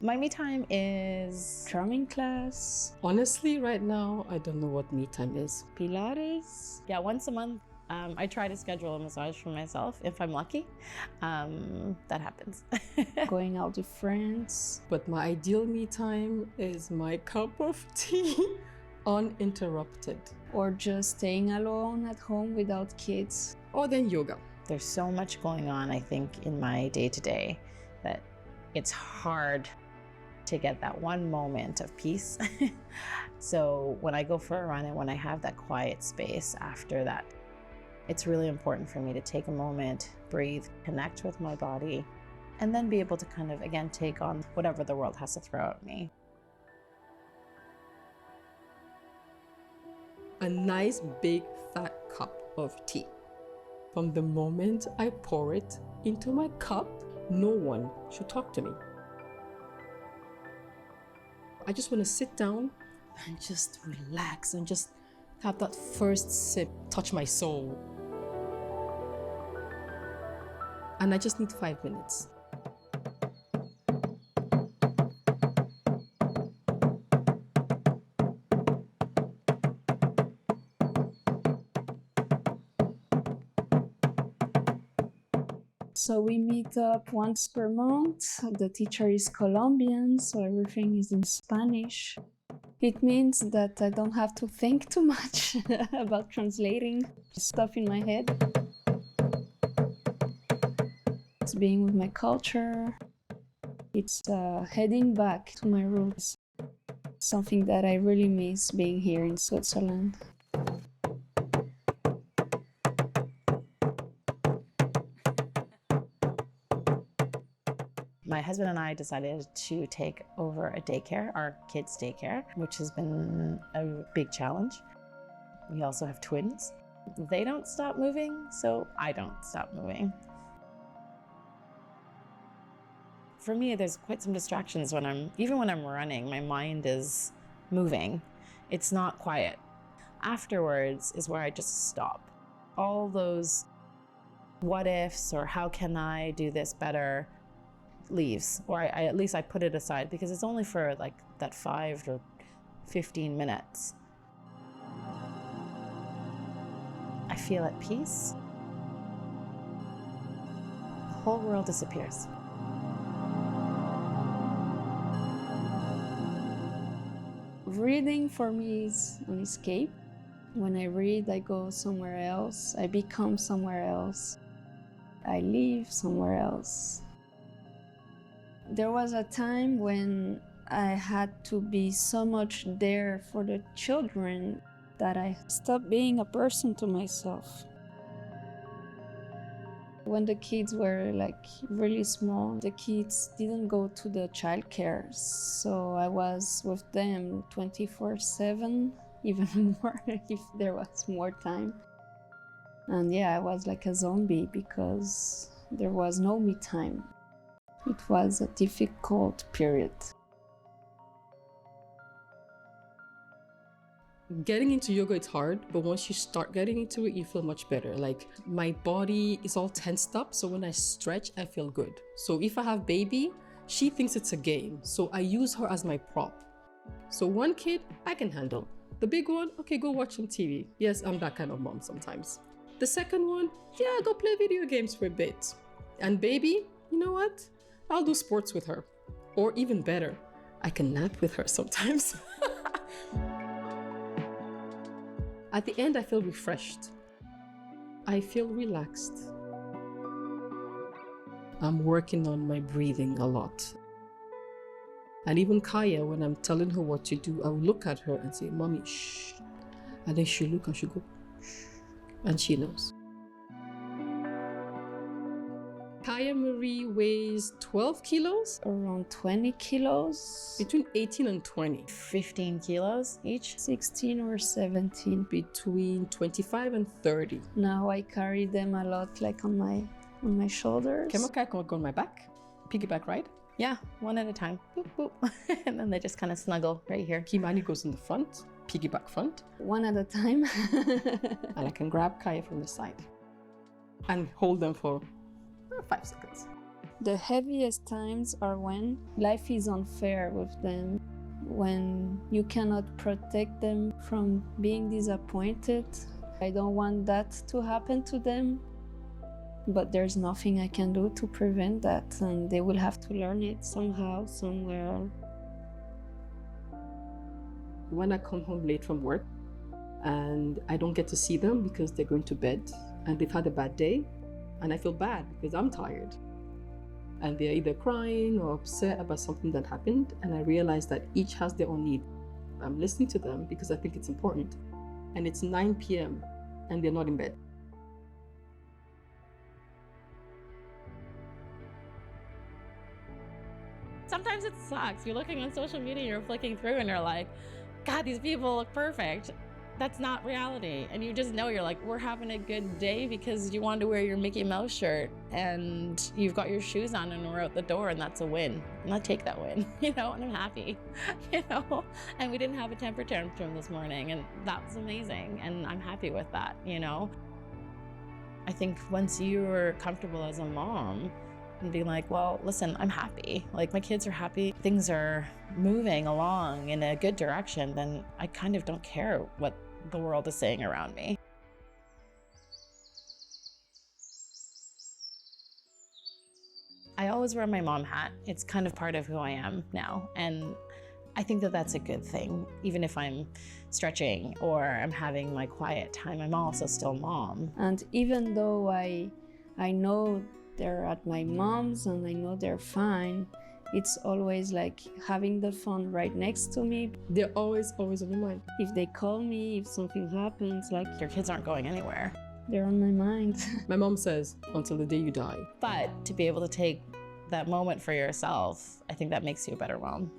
My me time is drumming class, Honestly, right now, I don't know what me time is. Pilates. Yeah, once a month, I try to schedule a massage for myself if I'm lucky. That happens. Going out with friends. But my ideal me time is my cup of tea, uninterrupted. Or just staying alone at home without kids. Or then yoga. There's so much going on, I think, in my day-to-day that it's hard to get that one moment of peace. So when I go for a run and when I have that quiet space after that, it's really important for me to take a moment, breathe, connect with my body, and then be able to kind of, again, take on whatever the world has to throw at me. A nice big fat cup of tea. From the moment I pour it into my cup, no one should talk to me. I just want to sit down and just relax and just have that first sip touch my soul. And I just need 5 minutes. So we meet up once per month. The teacher is Colombian, so everything is in Spanish. It means that I don't have to think too much about translating stuff in my head. It's being with my culture. It's heading back to my roots. Something that I really miss being here in Switzerland. My husband and I decided to take over a daycare, our kids' daycare, which has been a big challenge. We also have twins. They don't stop moving, so I don't stop moving. For me, there's quite some distractions even when I'm running, my mind is moving. It's not quiet. Afterwards is where I just stop. All those what ifs or how can I do this better leaves, or at least I put it aside because it's only for like that 5 to 15 minutes. I feel at peace. The whole world disappears. Reading for me is an escape. When I read, I go somewhere else. I become somewhere else. I live somewhere else. There was a time when I had to be so much there for the children that I stopped being a person to myself. When the kids were like really small, the kids didn't go to the childcare, so I was with them 24/7, even more if there was more time. And yeah, I was like a zombie because there was no me time. It was a difficult period. Getting into yoga, it's hard, but once you start getting into it, you feel much better. Like my body is all tensed up, so when I stretch, I feel good. So if I have baby, she thinks it's a game, so I use her as my prop. So one kid, I can handle. The big one, okay, go watch some TV. Yes, I'm that kind of mom sometimes. The second one, yeah, go play video games for a bit. And baby, you know what? I'll do sports with her. Or even better, I can nap with her sometimes. At the end, I feel refreshed. I feel relaxed. I'm working on my breathing a lot. And even Kaya, when I'm telling her what to do, I'll look at her and say, Mommy, shh. And then she'll look and she'll go, shh. And she knows. Kaya Marie weighs 12 kilos? Around 20 kilos. Between 18 and 20. 15 kilos each. 16 or 17. Between 25 and 30. Now I carry them a lot, like on my shoulders. Can I go on my back? Piggyback ride? Yeah, one at a time. Boop, boop. And then they just kind of snuggle right here. Kimani goes in the front, piggyback front. One at a time. And I can grab Kaya from the side and hold them for 5 seconds. The heaviest times are when life is unfair with them, when you cannot protect them from being disappointed. I don't want that to happen to them, but there's nothing I can do to prevent that, and they will have to learn it somehow, somewhere. When I come home late from work and I don't get to see them because they're going to bed and they've had a bad day, and I feel bad because I'm tired. And they're either crying or upset about something that happened, and I realize that each has their own need. I'm listening to them because I think it's important. And it's 9 p.m. and they're not in bed. Sometimes it sucks. You're looking on social media, you're flicking through, and you're like, God, these people look perfect. That's not reality. And you just know, you're like, we're having a good day because you wanted to wear your Mickey Mouse shirt and you've got your shoes on and we're out the door, and that's a win. And I take that win, and I'm happy, And we didn't have a temper tantrum this morning, and that was amazing. And I'm happy with that, I think once you're comfortable as a mom and be like, well, listen, I'm happy. Like, my kids are happy. Things are moving along in a good direction, then I kind of don't care what the world is saying around me. I always wear my mom hat. It's kind of part of who I am now. And I think that that's a good thing. Even if I'm stretching or I'm having my quiet time, I'm also still mom. And even though I know they're at my mom's and I know they're fine, it's always like having the phone right next to me. They're always on my mind. If they call me, if something happens, like, Your kids aren't going anywhere. they're on my mind. My mom says, until the day you die. But to be able to take that moment for yourself, I think that makes you a better mom.